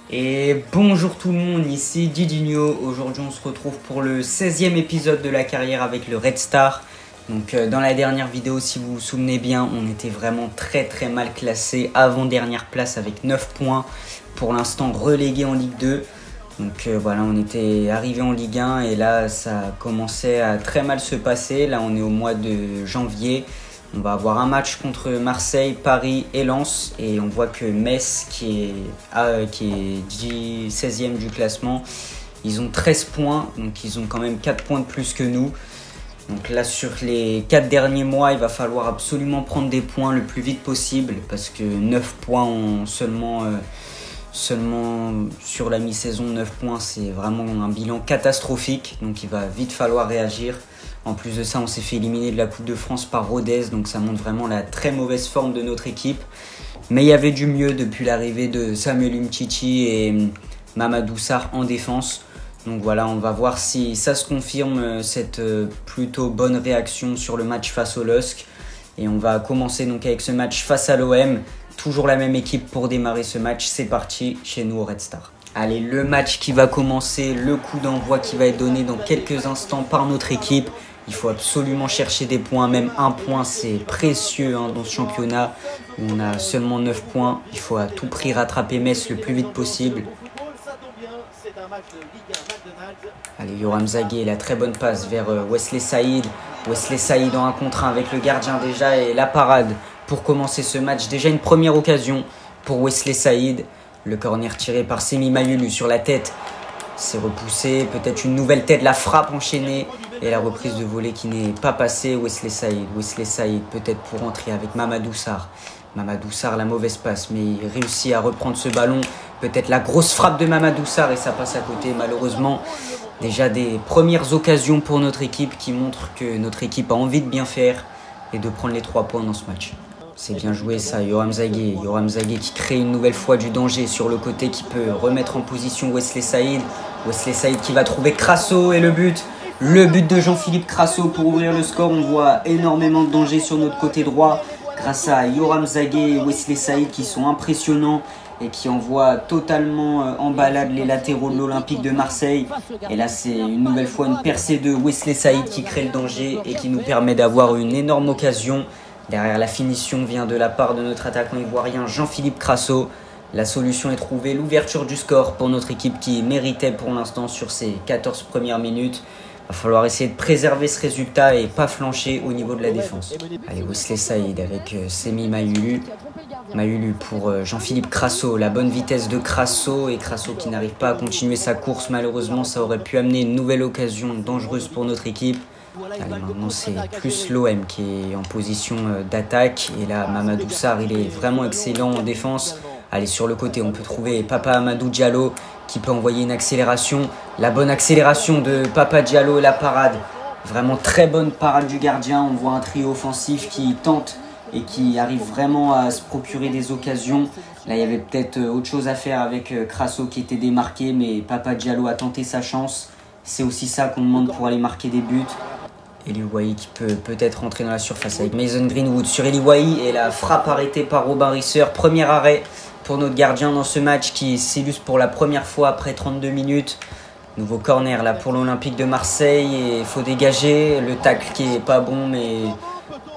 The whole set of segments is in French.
Et bonjour tout le monde, ici Didinho. Aujourd'hui on se retrouve pour le 16e épisode de la carrière avec le Red Star. Donc dans la dernière vidéo, si vous vous souvenez bien, on était vraiment très mal classé, avant-dernière place avec 9 points. Pour l'instant relégué en Ligue 2. Donc voilà, on était arrivé en Ligue 1 et là ça commençait à très mal se passer. Là on est au mois de janvier. On va avoir un match contre Marseille, Paris et Lens. Et on voit que Metz, qui est 16e du classement, ils ont 13 points. Donc ils ont quand même 4 points de plus que nous. Donc là, sur les 4 derniers mois, il va falloir absolument prendre des points le plus vite possible. Parce que 9 points en seulement sur la mi-saison, 9 points, c'est vraiment un bilan catastrophique. Donc il va vite falloir réagir. En plus de ça, on s'est fait éliminer de la Coupe de France par Rodez, donc ça montre vraiment la très mauvaise forme de notre équipe. Mais il y avait du mieux depuis l'arrivée de Samuel Umtiti et Mamadou Sarr en défense. Donc voilà, on va voir si ça se confirme, cette plutôt bonne réaction sur le match face au LOSC. Et on va commencer donc avec ce match face à l'OM. Toujours la même équipe pour démarrer ce match. C'est parti chez nous au Red Star. Allez, le match qui va commencer, le coup d'envoi qui va être donné dans quelques instants par notre équipe. Il faut absolument chercher des points, même un point, c'est précieux dans ce championnat. On a seulement 9 points, il faut à tout prix rattraper Metz le plus vite possible. Allez, Yoram Zagué, la très bonne passe vers Wesley Saïd. Wesley Saïd en 1 contre 1 avec le gardien déjà et la parade pour commencer ce match. Déjà une première occasion pour Wesley Saïd. Le corner tiré par Semi Mayulu sur la tête. C'est repoussé, peut-être une nouvelle tête, la frappe enchaînée et la reprise de volée qui n'est pas passée. Wesley Saïd peut-être pour entrer avec Mamadou Sarr. Mamadou Sarr, la mauvaise passe, mais il réussit à reprendre ce ballon. Peut-être la grosse frappe de Mamadou Sarr et ça passe à côté malheureusement. Déjà des premières occasions pour notre équipe qui montrent que notre équipe a envie de bien faire et de prendre les 3 points dans ce match. C'est bien joué ça, Yoram Zagué qui crée une nouvelle fois du danger sur le côté, qui peut remettre en position Wesley Saïd. Wesley Saïd qui va trouver Crasso et le but de Jean-Philippe Crasso pour ouvrir le score. On voit énormément de danger sur notre côté droit grâce à Yoram Zagué et Wesley Saïd qui sont impressionnants et qui envoient totalement en balade les latéraux de l'Olympique de Marseille. Et là c'est une nouvelle fois une percée de Wesley Saïd qui crée le danger et qui nous permet d'avoir une énorme occasion. Derrière, la finition vient de la part de notre attaquant ivoirien Jean-Philippe Crasso. La solution est trouvée, l'ouverture du score pour notre équipe qui méritait pour l'instant sur ces 14 premières minutes. Il va falloir essayer de préserver ce résultat et pas flancher au niveau de la défense. Allez, Wesley Saïd avec Semi Mayulu. Mayulu pour Jean-Philippe Crasso, la bonne vitesse de Crasso et Crasso qui n'arrive pas à continuer sa course. Malheureusement, ça aurait pu amener une nouvelle occasion dangereuse pour notre équipe. Allez, maintenant c'est plus l'OM qui est en position d'attaque. Et là, Mamadou Sarr, il est vraiment excellent en défense. Allez, sur le côté, on peut trouver Papa Amadou Diallo qui peut envoyer une accélération. La bonne accélération de Papa Diallo, la parade. Vraiment très bonne parade du gardien. On voit un trio offensif qui tente et qui arrive vraiment à se procurer des occasions. Là, il y avait peut-être autre chose à faire avec Crasso qui était démarqué, mais Papa Diallo a tenté sa chance. C'est aussi ça qu'on demande pour aller marquer des buts. Eli Wahi qui peut peut-être rentrer dans la surface avec Mason Greenwood sur Eli Wahi et la frappe arrêtée par Robin Risser. Premier arrêt pour notre gardien dans ce match qui s'illustre pour la première fois après 32 minutes. Nouveau corner là pour l'Olympique de Marseille et il faut dégager. Le tacle qui est pas bon mais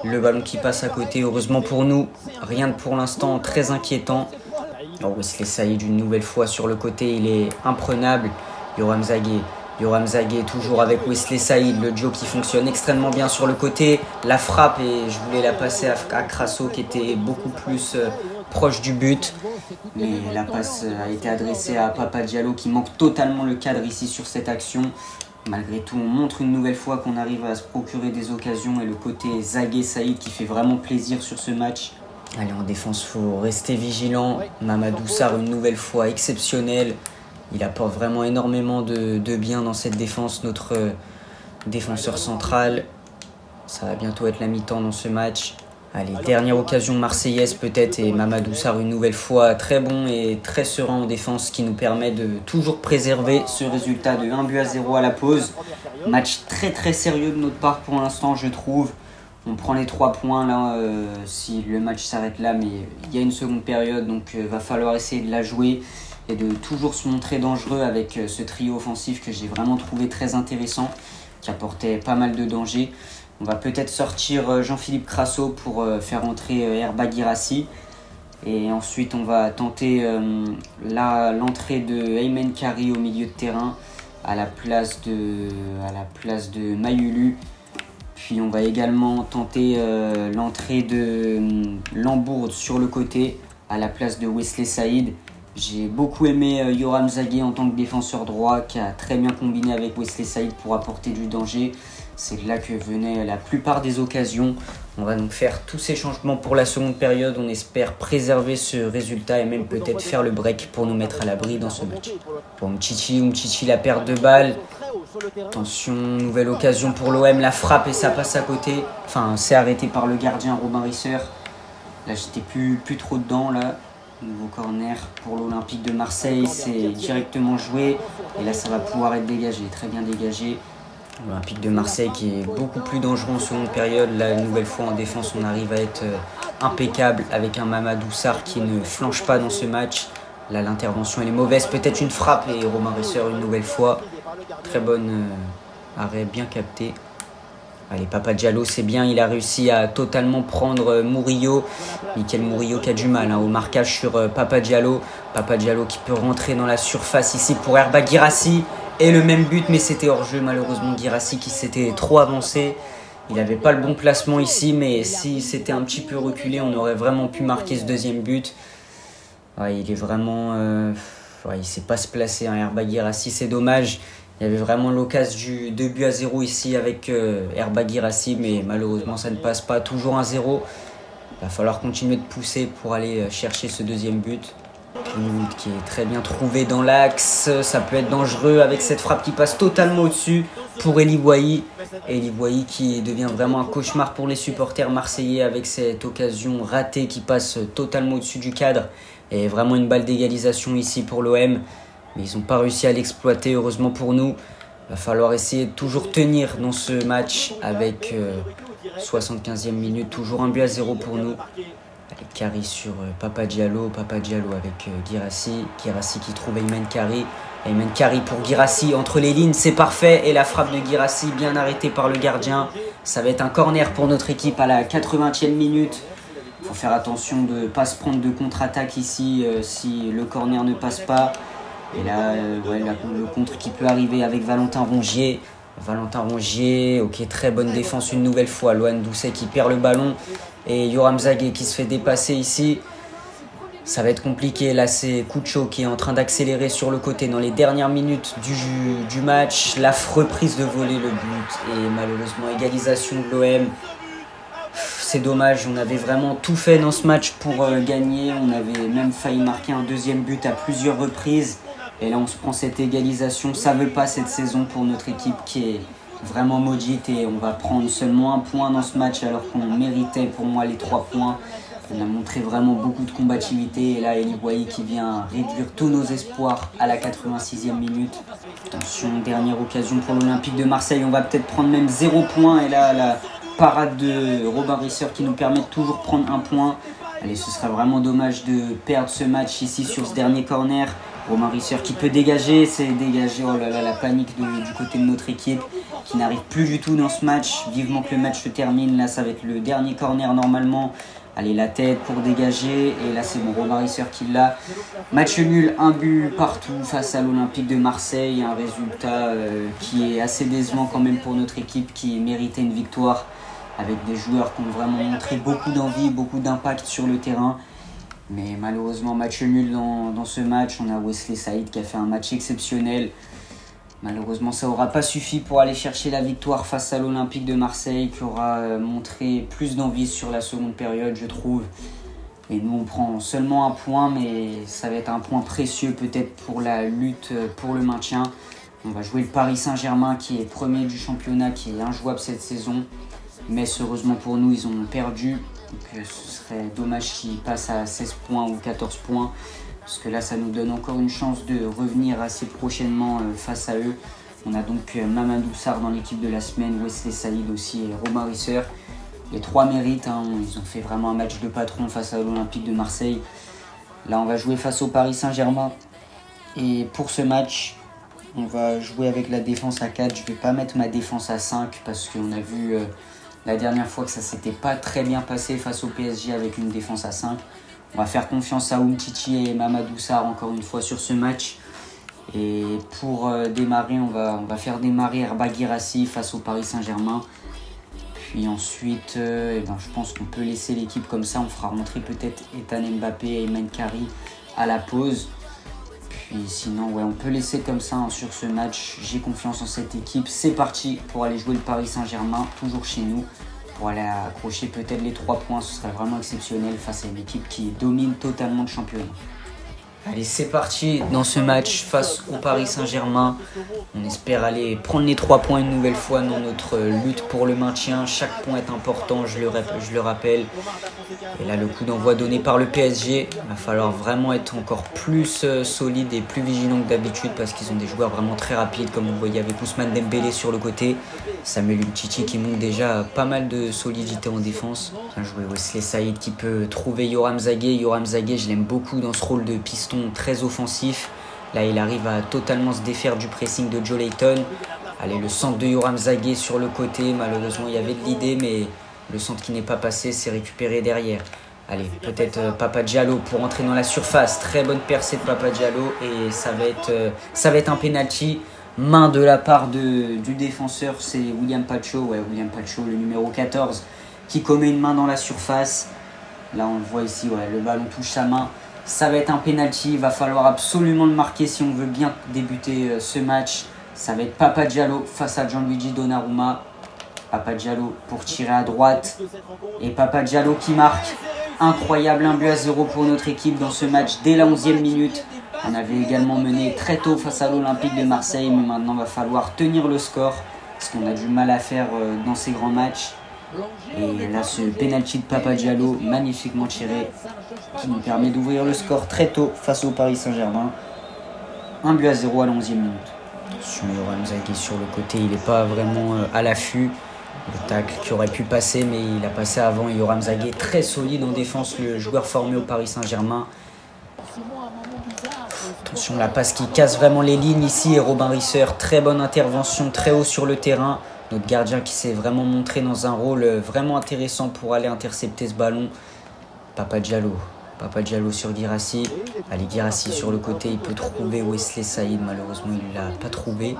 le ballon qui passe à côté. Heureusement pour nous, rien de pour l'instant très inquiétant. Oh, Wesley Saïd une nouvelle fois sur le côté, il est imprenable. Yoram Zagué toujours avec Wesley Saïd, le duo qui fonctionne extrêmement bien sur le côté. La frappe et je voulais la passer à Crasso qui était beaucoup plus proche du but. Mais la passe a été adressée à Papa Diallo qui manque totalement le cadre ici sur cette action. Malgré tout, on montre une nouvelle fois qu'on arrive à se procurer des occasions et le côté Zagué Saïd qui fait vraiment plaisir sur ce match. Allez, en défense, il faut rester vigilant. Mamadou Sarr une nouvelle fois exceptionnel. Il apporte vraiment énormément de bien dans cette défense, notre défenseur central. Ça va bientôt être la mi-temps dans ce match. Allez, dernière occasion marseillaise peut-être et Mamadou Sarr une nouvelle fois très bon et très serein en défense qui nous permet de toujours préserver ce résultat de 1-0 à la pause. Match très sérieux de notre part pour l'instant je trouve. On prend les 3 points là si le match s'arrête là mais il y a une seconde période donc va falloir essayer de la jouer. et de toujours se montrer dangereux avec ce trio offensif que j'ai vraiment trouvé très intéressant, qui apportait pas mal de danger. On va peut-être sortir Jean-Philippe Crasso pour faire entrer Herba Guirassy. Et ensuite, on va tenter l'entrée de Aymen Kari au milieu de terrain à la place de Mayulu. Puis on va également tenter l'entrée de Lambourde sur le côté à la place de Wesley Saïd. J'ai beaucoup aimé Yoram Zagué en tant que défenseur droit qui a très bien combiné avec Wesley Saïd pour apporter du danger. C'est là que venaient la plupart des occasions. On va donc faire tous ces changements pour la seconde période. On espère préserver ce résultat et même peut-être faire le break pour nous mettre à l'abri dans ce match. Pour Umtiti, la perte de balle. Attention, nouvelle occasion pour l'OM, la frappe et ça passe à côté. Enfin, c'est arrêté par le gardien Robin Risser. Là, j'étais plus trop dedans là. Nouveau corner pour l'Olympique de Marseille, c'est directement joué. Et là, ça va pouvoir être dégagé, très bien dégagé. L'Olympique de Marseille qui est beaucoup plus dangereux en seconde période. Là, une nouvelle fois en défense, on arrive à être impeccable avec un Mamadou Sarr qui ne flanche pas dans ce match. Là, l'intervention elle est mauvaise, peut-être une frappe et Romain Risser une nouvelle fois. Très bonne arrêt, bien capté. Allez, Papa Diallo, c'est bien, il a réussi à totalement prendre Murillo. Mikel Murillo qui a du mal au marquage sur Papa Diallo. Papa Diallo qui peut rentrer dans la surface ici pour Herba Guirassy. Et le même but, mais c'était hors-jeu malheureusement. Guirassy qui s'était trop avancé. Il n'avait pas le bon placement ici, mais si c'était un petit peu reculé, on aurait vraiment pu marquer ce deuxième but. Ouais, il est vraiment... il ne sait pas se placer, Herba Guirassy, c'est dommage. Il y avait vraiment l'occasion du 2-0 ici avec Herba Guirassy, mais malheureusement ça ne passe pas. Toujours 1-0. Il va falloir continuer de pousser pour aller chercher ce deuxième but. Greenwood qui est très bien trouvé dans l'axe. Ça peut être dangereux avec cette frappe qui passe totalement au-dessus pour Eli Boahi. Eli Boahi qui devient vraiment un cauchemar pour les supporters marseillais avec cette occasion ratée qui passe totalement au-dessus du cadre. Et vraiment une balle d'égalisation ici pour l'OM. Mais ils n'ont pas réussi à l'exploiter, heureusement pour nous. Il va falloir essayer de toujours tenir dans ce match avec 75e minute. Toujours 1-0 pour nous. Avec Kari sur Papa Diallo avec Guirassy. Guirassy qui trouve Aymen Kari. Aymen Kari pour Guirassy entre les lignes, c'est parfait. Et la frappe de Guirassy bien arrêtée par le gardien. Ça va être un corner pour notre équipe à la 80e minute. Il faut faire attention de ne pas se prendre de contre-attaque ici si le corner ne passe pas. Et là, le contre qui peut arriver avec Valentin Rongier. Ok, très bonne défense une nouvelle fois. Lohan Doucet qui perd le ballon. Et Yoram Zagué qui se fait dépasser ici. Ça va être compliqué. Là, c'est Cucho qui est en train d'accélérer sur le côté dans les dernières minutes du match. La reprise de volée, le but. Et malheureusement, égalisation de l'OM. C'est dommage, on avait vraiment tout fait dans ce match pour gagner. On avait même failli marquer un deuxième but à plusieurs reprises. Et là, on se prend cette égalisation. Ça ne veut pas cette saison pour notre équipe qui est vraiment maudite. Et on va prendre seulement 1 point dans ce match alors qu'on méritait pour moi les 3 points. On a montré vraiment beaucoup de combativité. Et là, Eli Boahi qui vient réduire tous nos espoirs à la 86e minute. Attention, dernière occasion pour l'Olympique de Marseille. On va peut-être prendre même 0 points. Et là, la parade de Robin Risser qui nous permet de toujours prendre 1 point. Allez, ce sera vraiment dommage de perdre ce match ici sur ce dernier corner. Robin Risser qui peut dégager, c'est dégagé, oh là là, la panique du côté de notre équipe qui n'arrive plus du tout dans ce match. Vivement que le match se termine, là ça va être le dernier corner normalement. Allez, la tête pour dégager, et là c'est bon, Robin Risser qui l'a. Match nul, 1 but partout face à l'Olympique de Marseille, un résultat qui est assez décevant quand même pour notre équipe qui méritait une victoire avec des joueurs qui ont vraiment montré beaucoup d'envie, beaucoup d'impact sur le terrain. Mais malheureusement, match nul dans ce match. On a Wesley Saïd qui a fait un match exceptionnel. Malheureusement, ça n'aura pas suffi pour aller chercher la victoire face à l'Olympique de Marseille qui aura montré plus d'envie sur la seconde période, je trouve. Et nous, on prend seulement 1 point, mais ça va être un point précieux peut-être pour la lutte pour le maintien. On va jouer le Paris Saint-Germain qui est premier du championnat, qui est injouable cette saison. Mais heureusement pour nous, ils ont perdu. Donc ce serait dommage qu'ils passent à 16 points ou 14 points. Parce que là, ça nous donne encore une chance de revenir assez prochainement face à eux. On a donc Mamadou Sarr dans l'équipe de la semaine, Wesley Saïd aussi et Robin Risser. Les 3 méritent, ils ont fait vraiment un match de patron face à l'Olympique de Marseille. Là, on va jouer face au Paris Saint-Germain. Et pour ce match, on va jouer avec la défense à 4. Je ne vais pas mettre ma défense à 5 parce qu'on a vu la dernière fois que ça s'était pas très bien passé face au PSG avec une défense à 5. On va faire confiance à Umtiti et Mamadou Sarr encore une fois sur ce match. Et pour démarrer, on va faire démarrer Herba Guirassy face au Paris Saint-Germain. Puis ensuite, je pense qu'on peut laisser l'équipe comme ça. On fera rentrer peut-être Ethan Mbappé et Ayman Kari à la pause. Puis sinon, on peut laisser comme ça sur ce match. J'ai confiance en cette équipe. C'est parti pour aller jouer le Paris Saint-Germain, toujours chez nous. Pour aller accrocher peut-être les 3 points, ce serait vraiment exceptionnel face à une équipe qui domine totalement le championnat. Allez, c'est parti dans ce match face au Paris Saint-Germain. On espère aller prendre les 3 points une nouvelle fois dans notre lutte pour le maintien. Chaque point est important, je le rappelle. Et là, le coup d'envoi donné par le PSG. Il va falloir vraiment être encore plus solide et plus vigilant que d'habitude parce qu'ils ont des joueurs vraiment très rapides, comme vous voyez avec Ousmane Dembélé sur le côté. Samuel Umtiti qui montre déjà pas mal de solidité en défense. Bien joué Wesley Saïd qui peut trouver Yoram Zagué. Yoram Zagué, je l'aime beaucoup dans ce rôle de piston très offensif. Là, il arrive à totalement se défaire du pressing de Joe Layton. Allez, le centre de Yoram Zagué sur le côté. Malheureusement, il y avait de l'idée, mais le centre qui n'est pas passé, c'est récupéré derrière. Allez, peut-être Papa Diallo pour entrer dans la surface. Très bonne percée de Papa Diallo et ça va être un penalty. Main de la part du défenseur, c'est William Pacho. William Pacho, le numéro 14, qui commet une main dans la surface. Là, on le voit ici, le ballon touche sa main. Ça va être un penalty, il va falloir absolument le marquer si on veut bien débuter ce match. Ça va être Papa Diallo face à Gianluigi Donnarumma. Papa Diallo pour tirer à droite. Et Papa Diallo qui marque. Incroyable, 1-0 pour notre équipe dans ce match dès la 11e minute. On avait également mené très tôt face à l'Olympique de Marseille, mais maintenant il va falloir tenir le score. Parce qu'on a du mal à faire dans ces grands matchs. Et là, ce penalty de Papa Diallo, magnifiquement tiré, qui nous permet d'ouvrir le score très tôt face au Paris Saint-Germain. 1-0 à la 11e minute. Yoram Zagué sur le côté, il n'est pas vraiment à l'affût. Le tacle qui aurait pu passer, mais il a passé avant. Yoram Zagué, très solide en défense, le joueur formé au Paris Saint-Germain. Attention, la passe qui casse vraiment les lignes ici. Et Robin Risser, très bonne intervention, très haut sur le terrain. Notre gardien qui s'est vraiment montré dans un rôle vraiment intéressant pour aller intercepter ce ballon. Papa Diallo sur Guirassy. Allez, Guirassy sur le côté, il peut trouver Wesley Saïd. Malheureusement, il ne l'a pas trouvé.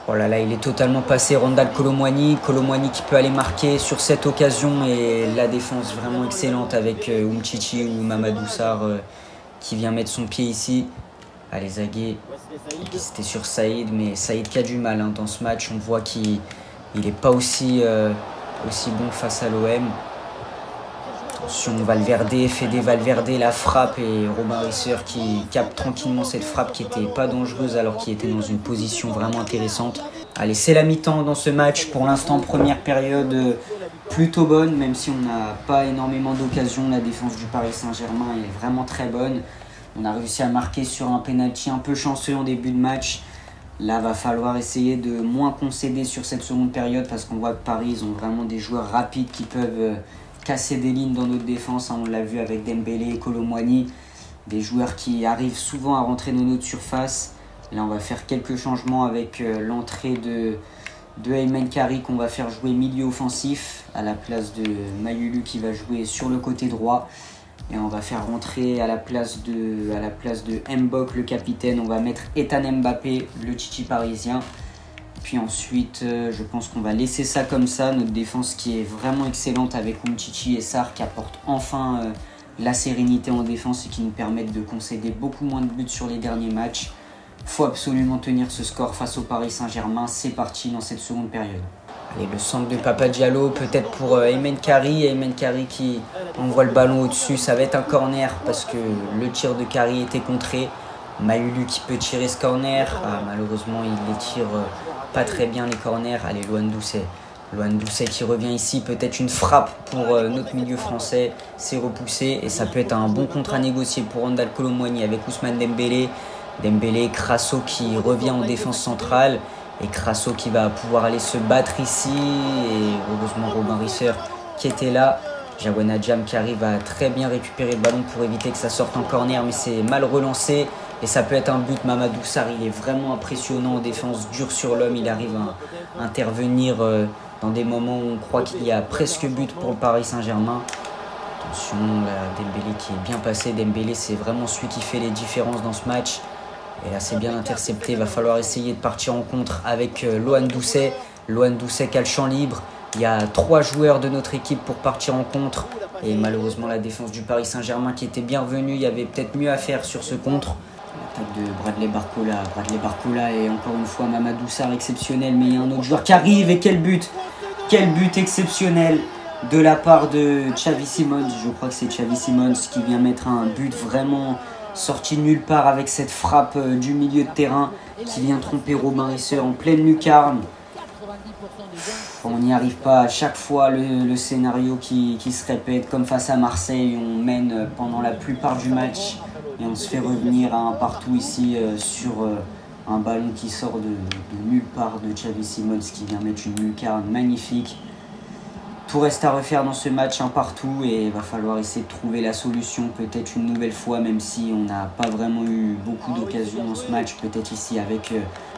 Oh là là, il est totalement passé. Randal Kolo Muani qui peut aller marquer sur cette occasion. Et la défense vraiment excellente avec Umtiti ou Mamadou Sarr qui vient mettre son pied ici. Allez, Zagué. C'était sur Saïd, mais Saïd qui a du mal dans ce match. On voit qu'il n'est pas aussi bon face à l'OM. Attention, Fede Valverde, la frappe et Robin Risser qui capte tranquillement cette frappe qui n'était pas dangereuse alors qu'il était dans une position vraiment intéressante. Allez, c'est la mi-temps dans ce match. Pour l'instant, première période plutôt bonne, même si on n'a pas énormément d'occasions. La défense du Paris Saint-Germain est vraiment très bonne. On a réussi à marquer sur un penalty un peu chanceux en début de match. Là, va falloir essayer de moins concéder sur cette seconde période parce qu'on voit que Paris, ils ont vraiment des joueurs rapides qui peuvent casser des lignes dans notre défense. On l'a vu avec Dembélé et Kolo Muani. Des joueurs qui arrivent souvent à rentrer dans notre surface. Là, on va faire quelques changements avec l'entrée de Ayman Kari qu'on va faire jouer milieu offensif à la place de Mayulu qui va jouer sur le côté droit. Et on va faire rentrer à la place de Mbok, le capitaine, on va mettre Ethan Mbappé, le Titi parisien. Puis ensuite, je pense qu'on va laisser ça comme ça. Notre défense qui est vraiment excellente avec Umtiti et Sarr qui apportent enfin la sérénité en défense et qui nous permettent de concéder beaucoup moins de buts sur les derniers matchs. Il faut absolument tenir ce score face au Paris Saint-Germain. C'est parti dans cette seconde période. Allez, le centre de Papa Diallo, peut-être pour Ayman Kari. Ayman Kari qui envoie le ballon au-dessus. Ça va être un corner parce que le tir de Kari était contré. Mayulu qui peut tirer ce corner. Malheureusement, il les tire pas très bien les corners. Allez, Loan Doucet qui revient ici. Peut-être une frappe pour notre milieu français. C'est repoussé et ça peut être un bon contrat à négocier pour Randal Kolo Muani avec Ousmane Dembélé. Crasso qui revient en défense centrale. Et Crasso qui va pouvoir aller se battre ici. Et heureusement Robin Risser qui était là. Jawan Adjam qui arrive à très bien récupérer le ballon pour éviter que ça sorte en corner. Mais c'est mal relancé. et ça peut être un but. Mamadou Sarr, il est vraiment impressionnant en défense, dur sur l'homme, il arrive à intervenir dans des moments où on croit qu'il y a presque but pour le Paris Saint-Germain. Attention, là, Dembélé qui est bien passé. Dembélé, c'est vraiment celui qui fait les différences dans ce match. Et là, c'est bien intercepté. Il va falloir essayer de partir en contre avec Lohan Doucet. Lohan Doucet qui a le champ libre. Il y a 3 joueurs de notre équipe pour partir en contre. Et malheureusement, la défense du Paris Saint-Germain qui était bienvenue. Il y avait peut-être mieux à faire sur ce contre. L'attaque de Bradley Barcola. Bradley Barcola et encore une fois Mamadou Sarr exceptionnel. Mais il y a un autre joueur qui arrive et quel but! Quel but exceptionnel de la part de Xavi Simons. Je crois que c'est Xavi Simons qui vient mettre un but vraiment sorti de nulle part avec cette frappe du milieu de terrain qui vient tromper Robin Risser en pleine lucarne. On n'y arrive pas à chaque fois, le scénario qui se répète comme face à Marseille. On mène pendant la plupart du match et on se fait revenir à un partout ici sur un ballon qui sort de nulle part de Xavi Simons qui vient mettre une lucarne magnifique. Tout reste à refaire dans ce match, un partout, et il va falloir essayer de trouver la solution peut-être une nouvelle fois, même si on n'a pas vraiment eu beaucoup d'occasions dans ce match, peut-être ici avec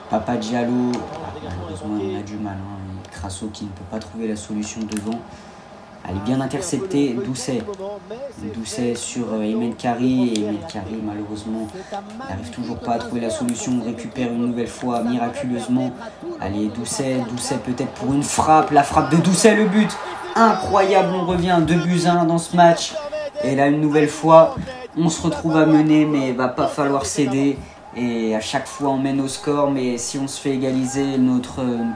Papa Diallo. Malheureusement on a du mal, hein, et Crasso qui ne peut pas trouver la solution devant. Elle est bien interceptée, Doucet sur Emel Kari, et Emel Kari malheureusement n'arrive toujours pas à trouver la solution. On récupère une nouvelle fois miraculeusement. Allez, Doucet peut-être pour une frappe, la frappe de Doucet, le but incroyable, on revient 2-1 dans ce match. Et là une nouvelle fois, on se retrouve à mener, mais il va pas falloir céder. Et à chaque fois on mène au score, mais si on se fait égaliser,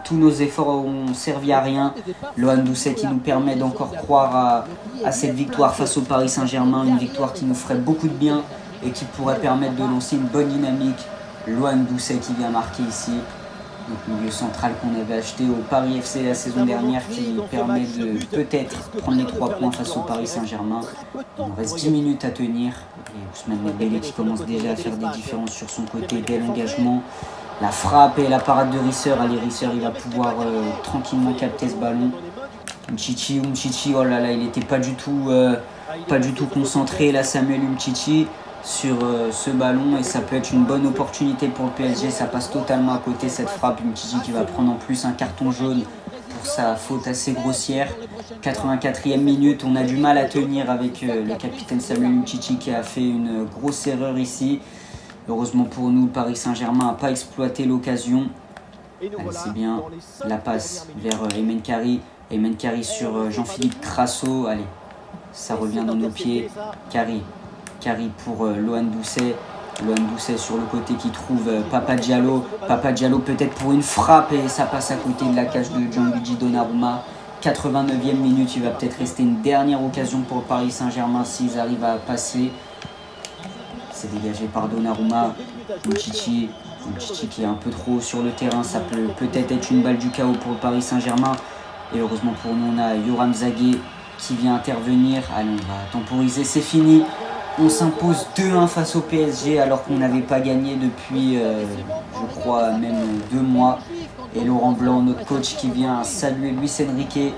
tous nos efforts ont servi à rien. Lohan Doucet qui nous permet d'encore croire à cette victoire face au Paris Saint-Germain, une victoire qui nous ferait beaucoup de bien et qui pourrait permettre de lancer une bonne dynamique. Lohan Doucet qui vient marquer ici, notre milieu central qu'on avait acheté au Paris FC la saison dernière, qui permet de peut-être prendre les 3 points face au Paris Saint-Germain. Il nous reste 10 minutes à tenir. Et Ousmane Dembélé qui commence déjà à faire des différences sur son côté dès l'engagement. La frappe et la parade de Risser. Allez, Risser, il va pouvoir tranquillement capter ce ballon. Umtiti, oh là là, il n'était pas du tout concentré là, Samuel Umtiti, sur ce ballon, et ça peut être une bonne opportunité pour le PSG. Ça passe totalement à côté, cette frappe. Umtiti qui va prendre en plus un carton jaune pour sa faute assez grossière. 84e minute, on a du mal à tenir avec le capitaine Samuel Umtiti qui a fait une grosse erreur ici. Heureusement pour nous, Paris Saint-Germain n'a pas exploité l'occasion. C'est bien la passe vers Emel Kari. Emel Kari sur Jean-Philippe Crasso. Allez, ça revient dans nos pieds. Kari pour Lohan Doucet. Lohan Doucet sur le côté qui trouve Papa Diallo. Papa Diallo peut-être pour une frappe, et ça passe à côté de la cage de Gianluigi Donnarumma. 89e minute, il va peut-être rester une dernière occasion pour le Paris Saint-Germain s'ils arrivent à passer. C'est dégagé par Donnarumma. Umtiti qui est un peu trop haut sur le terrain, ça peut peut-être être une balle du chaos pour le Paris Saint-Germain. Et heureusement pour nous, on a Yoram Zagué qui vient intervenir. Allez, on va temporiser, c'est fini. On s'impose 2-1 face au PSG alors qu'on n'avait pas gagné depuis, je crois, même 2 mois. Et Laurent Blanc, notre coach, qui vient saluer Luis Enrique.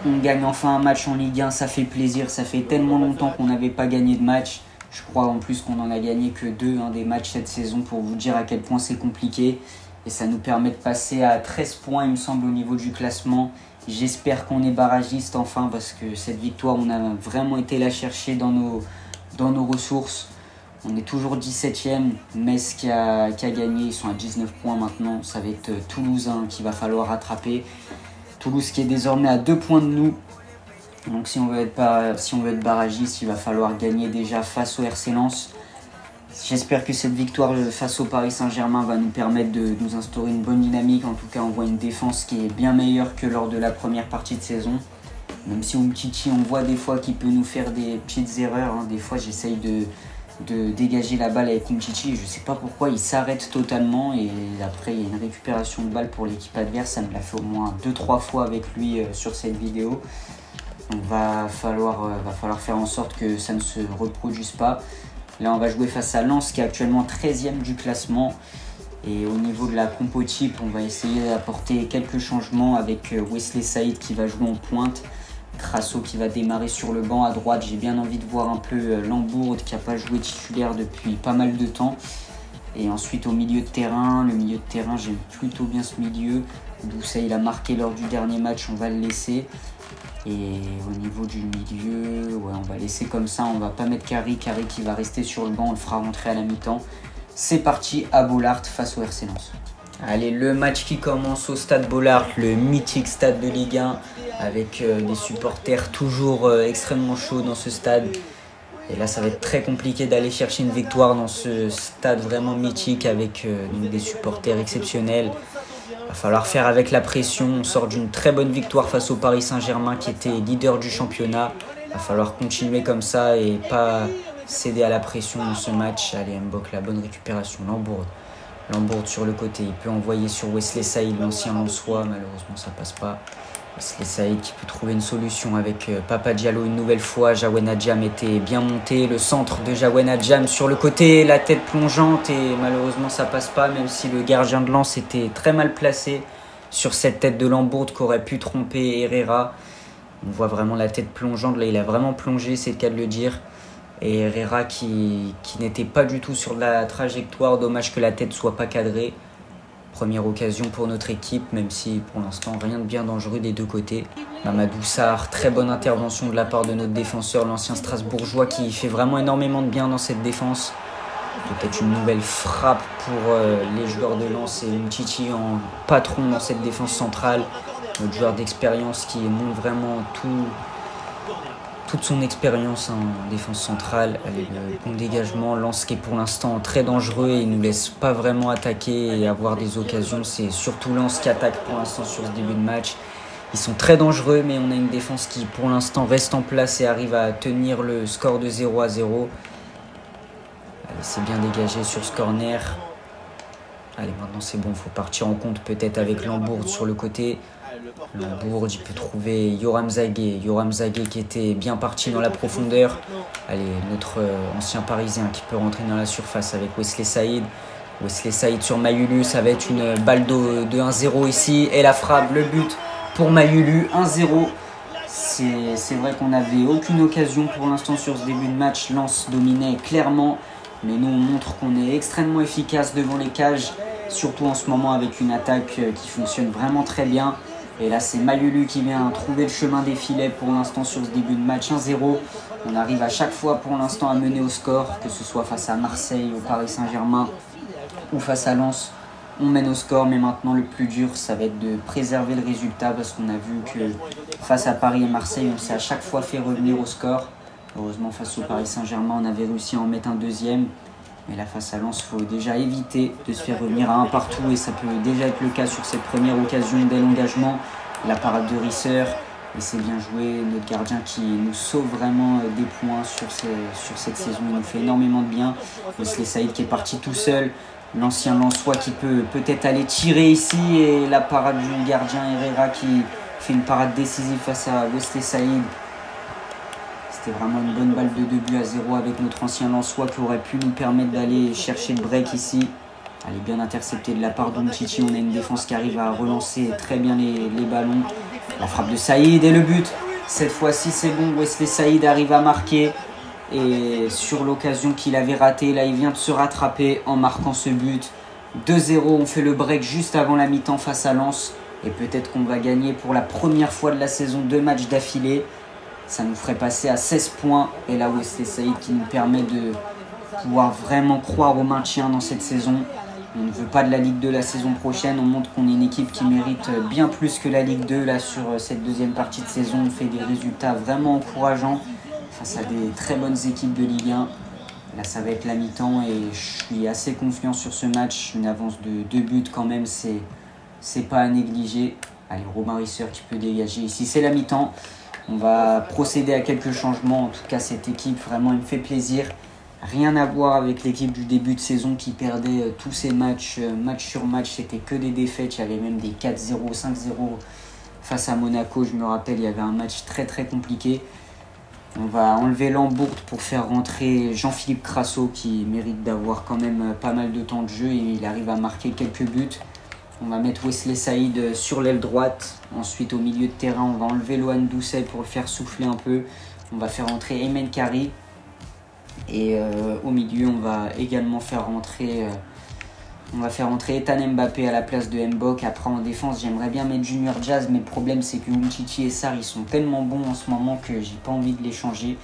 On gagne enfin un match en Ligue 1, ça fait plaisir. Ça fait tellement longtemps qu'on n'avait pas gagné de match. Je crois en plus qu'on n'en a gagné que 2 des matchs cette saison, pour vous dire à quel point c'est compliqué. Et ça nous permet de passer à 13 points, il me semble, au niveau du classement. J'espère qu'on est barragiste enfin, parce que cette victoire, on a vraiment été la chercher dans nos ressources. On est toujours 17e. Metz qui a gagné, ils sont à 19 points maintenant. Ça va être Toulouse qu'il va falloir rattraper. Toulouse qui est désormais à 2 points de nous. Donc si on veut être barragiste, il va falloir gagner déjà face au RC Lens. J'espère que cette victoire face au Paris Saint-Germain va nous permettre de nous instaurer une bonne dynamique. En tout cas, on voit une défense qui est bien meilleure que lors de la première partie de saison. Même si Umtiti, on voit des fois qu'il peut nous faire des petites erreurs. Des fois, j'essaye de dégager la balle avec Umtiti. Je ne sais pas pourquoi il s'arrête totalement. Et après, il y a une récupération de balle pour l'équipe adverse. Ça me l'a fait au moins 2-3 fois avec lui sur cette vidéo. Donc, va falloir faire en sorte que ça ne se reproduise pas. Là, on va jouer face à Lens qui est actuellement 13e du classement. Et au niveau de la compo type, on va essayer d'apporter quelques changements avec Wesley Saïd qui va jouer en pointe. Crasso qui va démarrer sur le banc à droite. J'ai bien envie de voir un peu Lambourde qui n'a pas joué titulaire depuis pas mal de temps. Et ensuite au milieu de terrain, j'aime plutôt bien ce milieu. Doucet il a marqué lors du dernier match, on va le laisser. Et au niveau du milieu, ouais, on va laisser comme ça, on va pas mettre Carré qui va rester sur le banc, on le fera rentrer à la mi-temps. C'est parti à Bollaert face au RC Lens. Allez, le match qui commence au stade Bollaert, le mythique stade de Ligue 1, avec des supporters toujours extrêmement chauds dans ce stade. Et là, ça va être très compliqué d'aller chercher une victoire dans ce stade vraiment mythique avec des supporters exceptionnels. Il va falloir faire avec la pression. On sort d'une très bonne victoire face au Paris Saint-Germain qui était leader du championnat. Il va falloir continuer comme ça et pas céder à la pression dans ce match. Allez, Mbok, la bonne récupération. Lambourde sur le côté. Il peut envoyer sur Wesley Saïd, l'ancien Lensois. Malheureusement, ça passe pas. Wesley Saïd qui peut trouver une solution avec Papa Diallo une nouvelle fois. Jawen Adjam était bien monté. Le centre de Jawen Adjam sur le côté, la tête plongeante et malheureusement ça passe pas, même si le gardien de Lens était très mal placé sur cette tête de Lambourde qui aurait pu tromper Herrera. On voit vraiment la tête plongeante, là il a vraiment plongé, c'est le cas de le dire. Et Herrera qui n'était pas du tout sur la trajectoire, dommage que la tête soit pas cadrée. Première occasion pour notre équipe, même si pour l'instant rien de bien dangereux des deux côtés. Mamadou Sarr, très bonne intervention de la part de notre défenseur, l'ancien Strasbourgeois qui fait vraiment énormément de bien dans cette défense. Peut-être une nouvelle frappe pour les joueurs de Lens et Umtiti en patron dans cette défense centrale. Notre joueur d'expérience qui montre vraiment toute son expérience en défense centrale. Allez, le bon dégagement, Lens qui est pour l'instant très dangereux et il ne nous laisse pas vraiment attaquer et avoir des occasions. C'est surtout Lens qui attaque pour l'instant sur ce début de match. Ils sont très dangereux, mais on a une défense qui pour l'instant reste en place et arrive à tenir le score de 0-0. Allez, c'est bien dégagé sur ce corner. Allez, maintenant c'est bon, il faut partir en compte peut-être avec Lambourde sur le côté. Lambourde, il peut trouver Yoram Zagué qui était bien parti dans la profondeur. Allez, notre ancien parisien qui peut rentrer dans la surface avec Wesley Saïd. Wesley Saïd sur Mayulu, ça va être une balle de 1-0 ici. Et la frappe, le but pour Mayulu, 1-0. C'est vrai qu'on n'avait aucune occasion pour l'instant sur ce début de match. Lens dominait clairement, mais nous on montre qu'on est extrêmement efficace devant les cages. Surtout en ce moment avec une attaque qui fonctionne vraiment très bien. Et là, c'est Mayulu qui vient trouver le chemin des filets pour l'instant sur ce début de match 1-0. On arrive à chaque fois pour l'instant à mener au score, que ce soit face à Marseille, au Paris Saint-Germain ou face à Lens. On mène au score, mais maintenant le plus dur, ça va être de préserver le résultat parce qu'on a vu que face à Paris et Marseille, on s'est à chaque fois fait revenir au score. Heureusement, face au Paris Saint-Germain, on avait réussi à en mettre un deuxième. Mais là, face à Lens, il faut déjà éviter de se faire revenir à un partout. Et ça peut déjà être le cas sur cette première occasion d'élongagement. La parade de Risser. Et c'est bien joué. Notre gardien qui nous sauve vraiment des points sur cette saison. Il nous fait énormément de bien. Wesley Saïd qui est parti tout seul. L'ancien Lensois qui peut peut-être aller tirer ici. Et la parade du gardien Herrera qui fait une parade décisive face à Wesley Saïd. C'était vraiment une bonne balle de 2-0 avec notre ancien Lensois qui aurait pu nous permettre d'aller chercher le break ici. Elle est bien interceptée de la part d'Umtiti. On a une défense qui arrive à relancer très bien les ballons. La frappe de Saïd et le but. Cette fois-ci, c'est bon. Wesley Saïd arrive à marquer. Et sur l'occasion qu'il avait ratée, là, il vient de se rattraper en marquant ce but. 2-0, on fait le break juste avant la mi-temps face à Lens. Et peut-être qu'on va gagner pour la première fois de la saison 2 matchs d'affilée. Ça nous ferait passer à 16 points. Et là, Wesley Saïd qui nous permet de pouvoir vraiment croire au maintien dans cette saison. On ne veut pas de la Ligue 2 la saison prochaine. On montre qu'on est une équipe qui mérite bien plus que la Ligue 2. Là, sur cette deuxième partie de saison, on fait des résultats vraiment encourageants face à des très bonnes équipes de Ligue 1. Là, ça va être la mi-temps et je suis assez confiant sur ce match. Une avance de 2 buts quand même, c'est pas à négliger. Allez, Romain Risser qui peut dégager ici. C'est la mi-temps. On va procéder à quelques changements. En tout cas, cette équipe, vraiment, il me fait plaisir. Rien à voir avec l'équipe du début de saison qui perdait tous ses matchs, match sur match. C'était que des défaites. Il y avait même des 4-0, 5-0 face à Monaco. Je me rappelle, il y avait un match très très compliqué. On va enlever Lambourde pour faire rentrer Jean-Philippe Crasso qui mérite d'avoir quand même pas mal de temps de jeu et il arrive à marquer quelques buts. On va mettre Wesley Saïd sur l'aile droite. Ensuite, au milieu de terrain, on va enlever Lohan Doucet pour le faire souffler un peu. On va faire rentrer Aymen Kari. Et au milieu, on va également faire rentrer On va faire entrer Ethan Mbappé à la place de Mbok. Après en défense, j'aimerais bien mettre Junior Diaz, mais le problème c'est que Umtiti et Sarr ils sont tellement bons en ce moment que j'ai pas envie de les changer.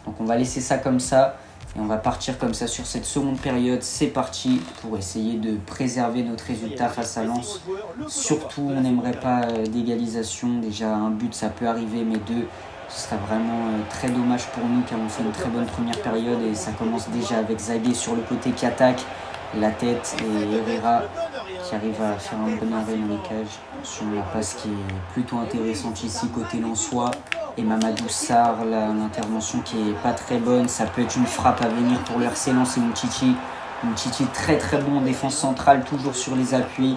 Donc on va laisser ça comme ça et on va partir comme ça sur cette seconde période. C'est parti pour essayer de préserver notre résultat face à Lens. Surtout on n'aimerait pas d'égalisation. Déjà un but ça peut arriver, mais deux ce serait vraiment très dommage pour nous car on fait une très bonne première période et ça commence déjà avec Zagué sur le côté qui attaque. La tête et Herrera qui arrive à faire un bon arrêt dans les cages sur la passe qui est plutôt intéressante ici côté lensois. Et Mamadou Sarr, l'intervention qui est pas très bonne, ça peut être une frappe à venir pour le RC Lens et Umtiti. Umtiti très très bon en défense centrale, toujours sur les appuis.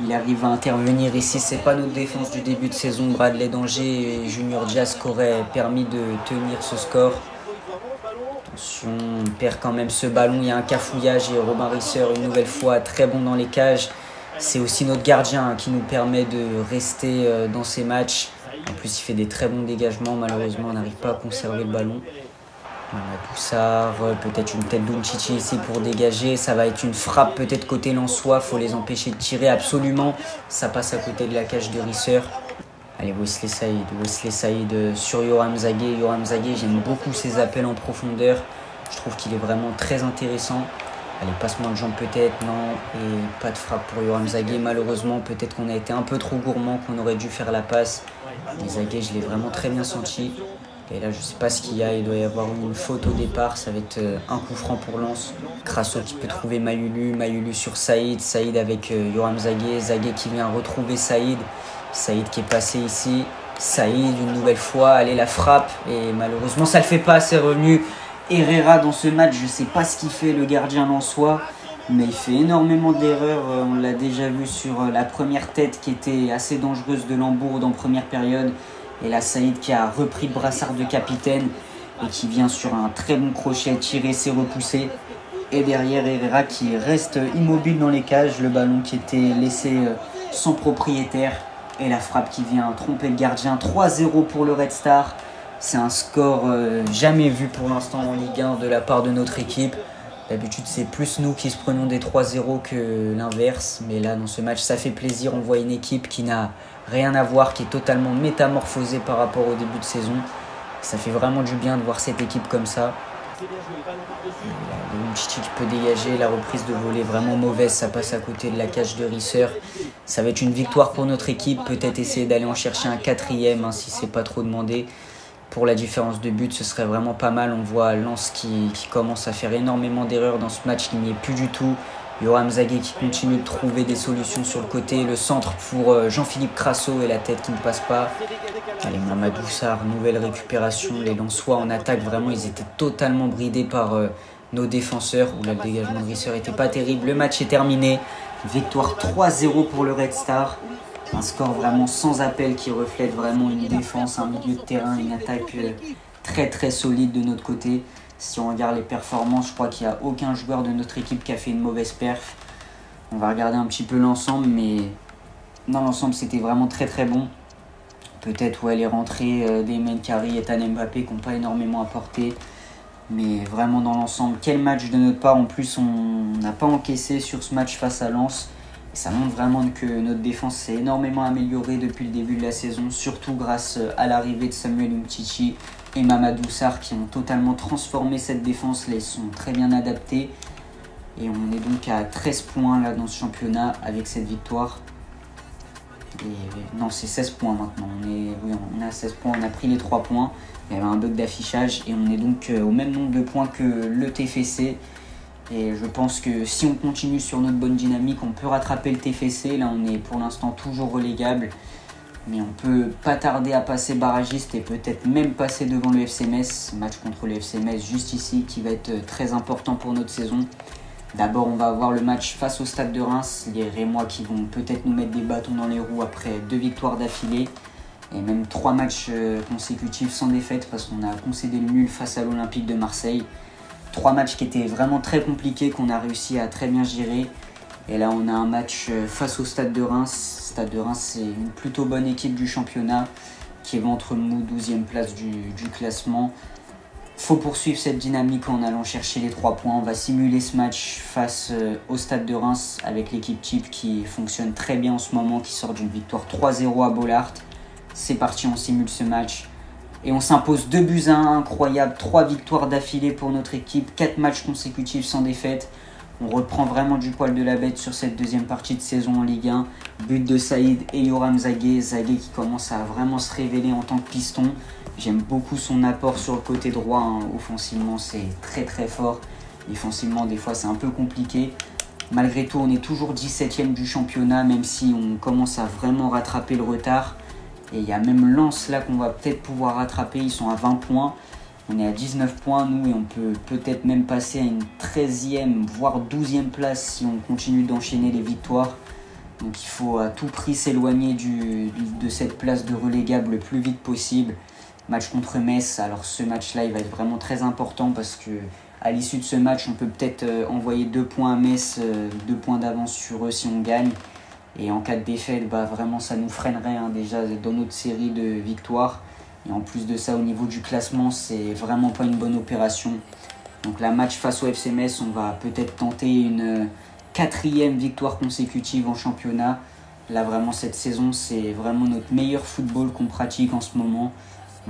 Il arrive à intervenir ici, c'est pas notre défense du début de saison. Bradley Danger et Junior Diaz qui auraient permis de tenir ce score. Attention, on perd quand même ce ballon, il y a un cafouillage et Robin Risser une nouvelle fois très bon dans les cages. C'est aussi notre gardien qui nous permet de rester dans ces matchs. En plus il fait des très bons dégagements, malheureusement on n'arrive pas à conserver le ballon. Mamadou Sarr, peut-être une tête d'Umtiti ici pour dégager, ça va être une frappe peut-être côté lensois, il faut les empêcher de tirer absolument. Ça passe à côté de la cage de Risser. Allez, Wesley Saïd sur Yoram Zagué. Yoram Zagué, j'aime beaucoup ses appels en profondeur. Je trouve qu'il est vraiment très intéressant. Allez, passement de jambe peut-être, non. Et pas de frappe pour Yoram Zagué. Malheureusement, peut-être qu'on a été un peu trop gourmand, qu'on aurait dû faire la passe. Mais Zagué, je l'ai vraiment très bien senti. Et là, je ne sais pas ce qu'il y a. Il doit y avoir une faute au départ. Ça va être un coup franc pour Lens. Crasso qui peut trouver Mayulu. Mayulu sur Saïd. Saïd avec Yoram Zagué. Zagué qui vient retrouver Saïd. Saïd qui est passé ici. Saïd une nouvelle fois. Allez, la frappe. Et malheureusement, ça ne le fait pas. C'est revenu. Herrera dans ce match, je ne sais pas ce qu'il fait, le gardien lensois. Mais il fait énormément d'erreurs. On l'a déjà vu sur la première tête qui était assez dangereuse de Lambourg en première période. Et là, Saïd qui a repris le brassard de capitaine et qui vient sur un très bon crochet tirer, c'est repoussé. Et derrière, Herrera qui reste immobile dans les cages. Le ballon qui était laissé sans propriétaire. Et la frappe qui vient tromper le gardien. 3-0 pour le Red Star. C'est un score jamais vu pour l'instant en Ligue 1 de la part de notre équipe. D'habitude, c'est plus nous qui se prenons des 3-0 que l'inverse. Mais là, dans ce match, ça fait plaisir. On voit une équipe qui n'a rien à voir, qui est totalement métamorphosée par rapport au début de saison. Ça fait vraiment du bien de voir cette équipe comme ça. Umtiti qui peut dégager, la reprise de volée vraiment mauvaise, ça passe à côté de la cage de Risser. Ça va être une victoire pour notre équipe, peut-être essayer d'aller en chercher un quatrième si c'est pas trop demandé. Pour la différence de but, ce serait vraiment pas mal. On voit Lens qui commence à faire énormément d'erreurs dans ce match qui n'y est plus du tout. Yoram Zagué qui continue de trouver des solutions sur le côté. Le centre pour Jean-Philippe Crasso et la tête qui ne passe pas. Allez, Mamadou Sarr, nouvelle récupération. Les Lensois en attaque, vraiment, ils étaient totalement bridés par nos défenseurs. Où là, le dégagement de Risser n'était pas terrible. Le match est terminé. Victoire 3-0 pour le Red Star. Un score vraiment sans appel qui reflète vraiment une défense, un milieu de terrain, une attaque très très solide de notre côté. Si on regarde les performances, je crois qu'il n'y a aucun joueur de notre équipe qui a fait une mauvaise perf. On va regarder un petit peu l'ensemble, mais dans l'ensemble c'était vraiment très très bon. Peut-être où elle est rentrée des Menkari et Ethan Mbappé qui n'ont pas énormément apporté. Mais vraiment dans l'ensemble, quel match de notre part. En plus, on n'a pas encaissé sur ce match face à Lens. Ça montre vraiment que notre défense s'est énormément améliorée depuis le début de la saison, surtout grâce à l'arrivée de Samuel Umtiti et Mamadou Sarr qui ont totalement transformé cette défense. Là, ils sont très bien adaptés. Et on est donc à 13 points là, dans ce championnat avec cette victoire. Et, non, c'est 16 points maintenant. On est à 16 points, on a pris les 3 points. Il y avait un bug d'affichage et on est donc au même nombre de points que le TFC. Et je pense que si on continue sur notre bonne dynamique, on peut rattraper le TFC. Là, on est pour l'instant toujours relégable. Mais on peut pas tarder à passer barragiste et peut-être même passer devant le FC Metz. Match contre le FC Metz juste ici qui va être très important pour notre saison. D'abord, on va avoir le match face au Stade de Reims. Les Rémois qui vont peut-être nous mettre des bâtons dans les roues après 2 victoires d'affilée. Et même 3 matchs consécutifs sans défaite parce qu'on a concédé le nul face à l'Olympique de Marseille. 3 matchs qui étaient vraiment très compliqués, qu'on a réussi à très bien gérer. Et là, on a un match face au Stade de Reims. Stade de Reims, c'est une plutôt bonne équipe du championnat qui est ventre mou, 12e place du classement. faut poursuivre cette dynamique en allant chercher les 3 points. On va simuler ce match face au Stade de Reims avec l'équipe type qui fonctionne très bien en ce moment, qui sort d'une victoire 3-0 à Bollaert. C'est parti, on simule ce match. Et on s'impose 2-1, incroyable, 3 victoires d'affilée pour notre équipe, 4 matchs consécutifs sans défaite. On reprend vraiment du poil de la bête sur cette deuxième partie de saison en Ligue 1. But de Saïd et Yoram Zagué. Zagué qui commence à vraiment se révéler en tant que piston. J'aime beaucoup son apport sur le côté droit. Hein. Offensivement, c'est très très fort. Défensivement, des fois, c'est un peu compliqué. Malgré tout, on est toujours 17e du championnat, même si on commence à vraiment rattraper le retard. Et il y a même Lens là qu'on va peut-être pouvoir rattraper. Ils sont à 20 points. On est à 19 points, nous, et on peut peut-être même passer à une 13e, voire 12e place si on continue d'enchaîner les victoires. Donc il faut à tout prix s'éloigner de cette place de relégable le plus vite possible. Match contre Metz, alors ce match-là, il va être vraiment très important parce que à l'issue de ce match, on peut peut-être envoyer 2 points à Metz, 2 points d'avance sur eux si on gagne. Et en cas de défaite, vraiment ça nous freinerait déjà dans notre série de victoires. Et en plus de ça, au niveau du classement, c'est vraiment pas une bonne opération. Donc la match face au FC Metz, on va peut-être tenter une 4e victoire consécutive en championnat. Là vraiment cette saison, c'est vraiment notre meilleur football qu'on pratique en ce moment.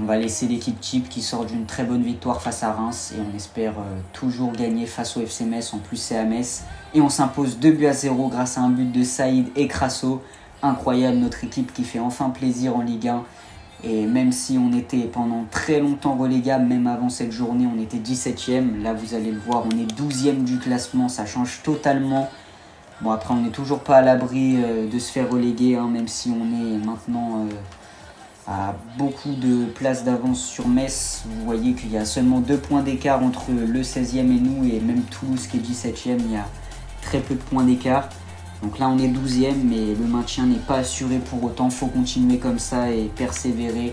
On va laisser l'équipe type qui sort d'une très bonne victoire face à Reims. Et on espère toujours gagner face au FC Metz. En plus c'est à Metz. Et on s'impose 2-0 grâce à un but de Saïd et Crasso. Incroyable, notre équipe qui fait enfin plaisir en Ligue 1. Et même si on était pendant très longtemps relégable, même avant cette journée, on était 17e. Là, vous allez le voir, on est 12e du classement. Ça change totalement. Bon, après, on n'est toujours pas à l'abri de se faire reléguer, même si on est maintenant à beaucoup de places d'avance sur Metz. Vous voyez qu'il y a seulement 2 points d'écart entre le 16e et nous. Et même Toulouse qui est 17e, il y a très peu de points d'écart. Donc là on est 12e, mais le maintien n'est pas assuré pour autant. Il faut continuer comme ça et persévérer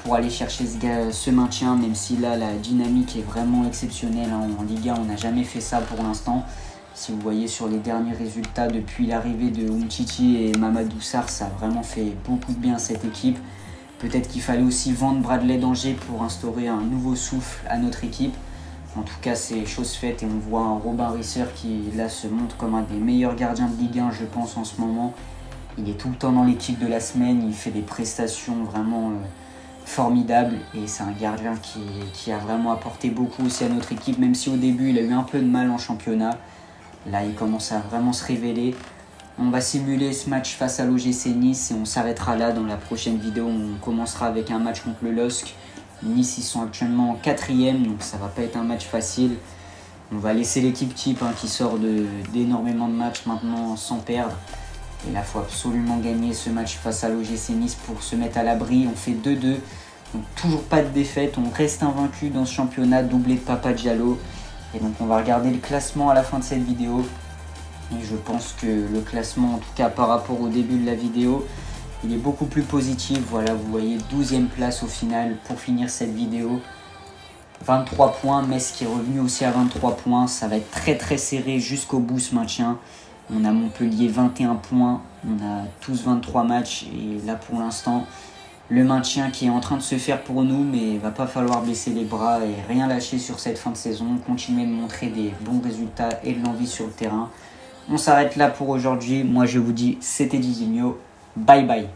pour aller chercher ce maintien, même si là la dynamique est vraiment exceptionnelle. En Ligue 1, on n'a jamais fait ça pour l'instant. Si vous voyez sur les derniers résultats depuis l'arrivée de Umtiti et Mamadou Sarr, ça a vraiment fait beaucoup de bien à cette équipe. Peut-être qu'il fallait aussi vendre Bradley d'Angers pour instaurer un nouveau souffle à notre équipe. En tout cas, c'est chose faite et on voit un Robin Risser qui là se montre comme un des meilleurs gardiens de Ligue 1, je pense, en ce moment. Il est tout le temps dans l'équipe de la semaine, il fait des prestations vraiment formidables et c'est un gardien qui a vraiment apporté beaucoup aussi à notre équipe, même si au début il a eu un peu de mal en championnat. Là, il commence à vraiment se révéler. On va simuler ce match face à l'OGC Nice et on s'arrêtera là dans la prochaine vidéo. On commencera avec un match contre le LOSC. Nice, ils sont actuellement en 4e, donc ça va pas être un match facile. On va laisser l'équipe type qui sort d'énormément de matchs maintenant sans perdre. Et là, il faut absolument gagner ce match face à l'OGC Nice pour se mettre à l'abri. On fait 2-2, donc toujours pas de défaite. On reste invaincu dans ce championnat, doublé de Papa Diallo. Et donc on va regarder le classement à la fin de cette vidéo. Et je pense que le classement, en tout cas par rapport au début de la vidéo, il est beaucoup plus positif. Voilà, vous voyez 12e place au final pour finir cette vidéo. 23 points, Metz qui est revenu aussi à 23 points. Ça va être très très serré jusqu'au bout ce maintien. On a Montpellier 21 points. On a tous 23 matchs. Et là pour l'instant, le maintien qui est en train de se faire pour nous. Mais il ne va pas falloir baisser les bras et rien lâcher sur cette fin de saison. Continuer de montrer des bons résultats et de l'envie sur le terrain. On s'arrête là pour aujourd'hui. Moi je vous dis, c'était Didinho. Bye bye.